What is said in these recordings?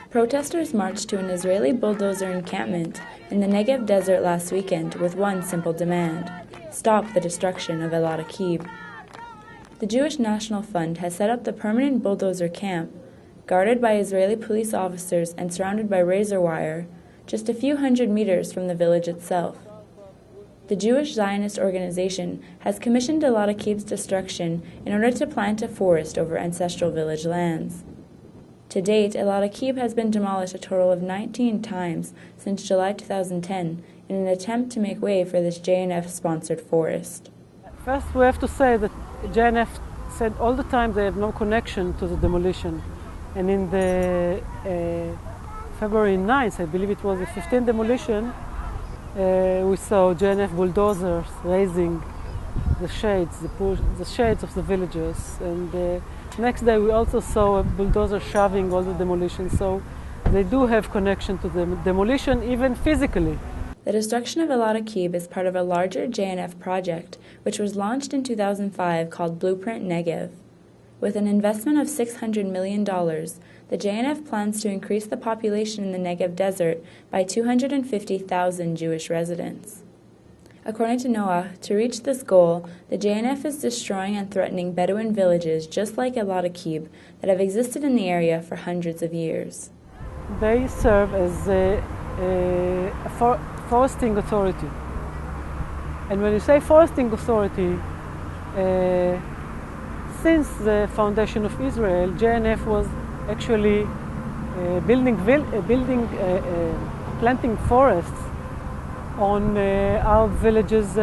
Protesters marched to an Israeli bulldozer encampment in the Negev desert last weekend with one simple demand: stop the destruction of Elad Akib. The Jewish National Fund has set up the permanent bulldozer camp, guarded by Israeli police officers and surrounded by razor wire, just a few hundred meters from the village itself. The Jewish Zionist organization has commissioned Elad Akib's destruction in order to plant a forest over ancestral village lands. To date, Elad Akib has been demolished a total of 19 times since July 2010 in an attempt to make way for this JNF-sponsored forest. First, we have to say that JNF said all the time they have no connection to the demolition. And in the February 9th, I believe it was the 15th demolition, we saw JNF bulldozers raising the shades, the shades of the villagers. And next day we also saw a bulldozer shoving all the demolition. So they do have connection to the demolition, even physically. The destruction of Elad Akib is part of a larger JNF project, which was launched in 2005 called Blueprint Negev. With an investment of $600 million, the JNF plans to increase the population in the Negev desert by 250,000 Jewish residents. According to Noah, to reach this goal, the JNF is destroying and threatening Bedouin villages just like Elad Akib that have existed in the area for hundreds of years. They serve as a foresting authority. And when you say foresting authority, since the foundation of Israel, JNF was actually planting forests on our villages'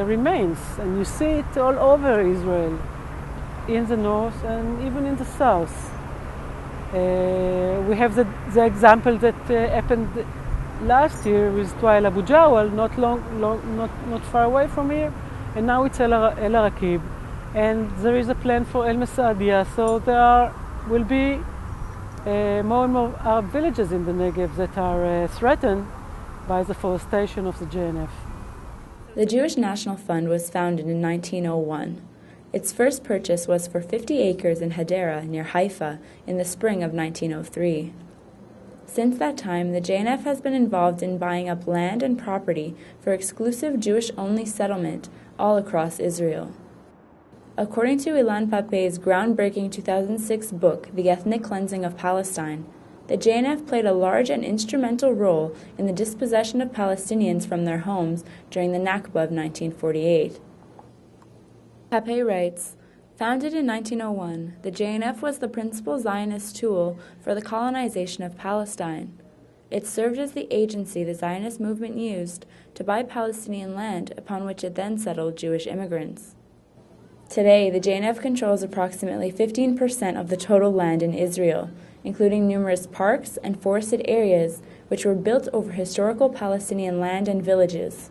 remains. And you see it all over Israel, in the north and even in the south. We have the example that happened last year with Twail Abu Jawal, not far away from here, and now it's El Arakib, and there is a plan for El Mesadia. So there will be more and more Arab villages in the Negev that are threatened by the forestation of the JNF. The Jewish National Fund was founded in 1901. Its first purchase was for 50 acres in Hadera, near Haifa, in the spring of 1903. Since that time, the JNF has been involved in buying up land and property for exclusive Jewish-only settlement all across Israel. According to Ilan Pape's groundbreaking 2006 book, The Ethnic Cleansing of Palestine, the JNF played a large and instrumental role in the dispossession of Palestinians from their homes during the Nakba of 1948. Pape writes, founded in 1901, the JNF was the principal Zionist tool for the colonization of Palestine. It served as the agency the Zionist movement used to buy Palestinian land upon which it then settled Jewish immigrants. Today, the JNF controls approximately 15% of the total land in Israel, including numerous parks and forested areas which were built over historical Palestinian land and villages.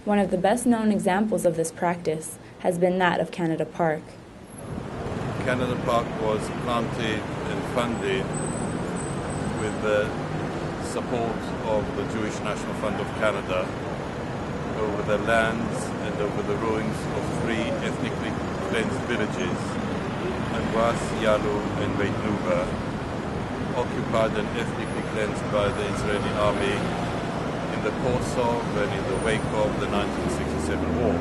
One of the best-known examples of this practice has been that of Canada Park. Canada Park was planted and funded with the support of the Jewish National Fund of Canada over the lands and over the ruins of 3 ethnically cleansed villages, Anwas, Yalu and Beit Nuba, occupied and ethnically cleansed by the Israeli army in the course of and in the wake of the 1967 war.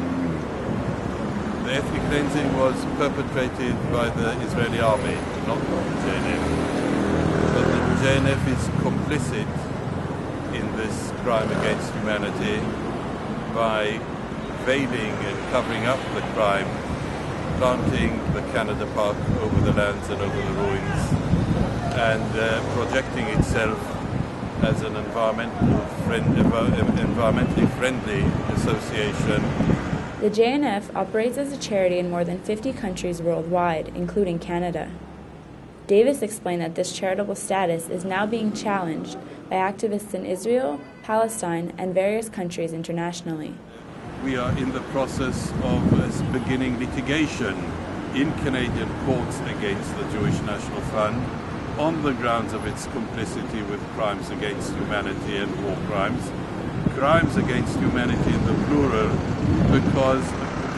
The ethnic cleansing was perpetrated by the Israeli army, not the JNF. But the JNF is complicit in this crime against humanity by veiling and covering up the crime, planting the Canada Park over the lands and over the ruins, and projecting itself as an environmentally friendly association. The JNF operates as a charity in more than 50 countries worldwide, including Canada. Davis explained that this charitable status is now being challenged by activists in Israel, Palestine, and various countries internationally. We are in the process of beginning litigation in Canadian courts against the Jewish National Fund on the grounds of its complicity with crimes against humanity and war crimes. Crimes against humanity in the plural, because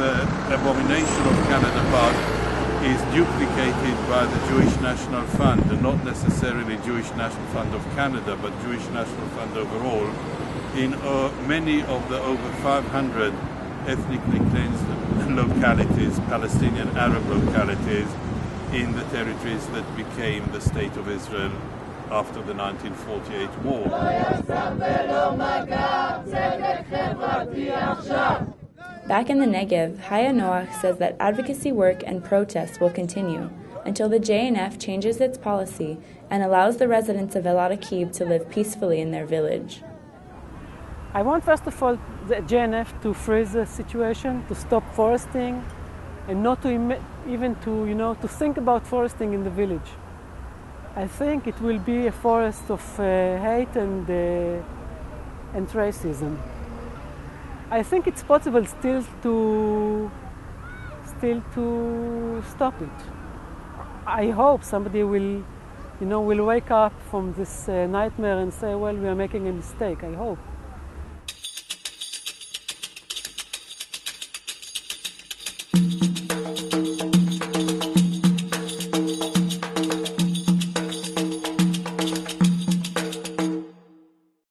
the abomination of Canada Park is duplicated by the Jewish National Fund, and not necessarily Jewish National Fund of Canada, but Jewish National Fund overall, in many of the over 500 ethnically cleansed localities, Palestinian Arab localities, in the territories that became the State of Israel after the 1948 war. Back in the Negev, Haya Noach says that advocacy work and protests will continue until the JNF changes its policy and allows the residents of Elad Akib to live peacefully in their village. I want, first of all, the JNF to freeze the situation, to stop foresting, and not to even to think about foresting in the village. I think it will be a forest of hate and racism. I think it's possible still to stop it. I hope somebody will wake up from this nightmare and say, well, we are making a mistake. I hope.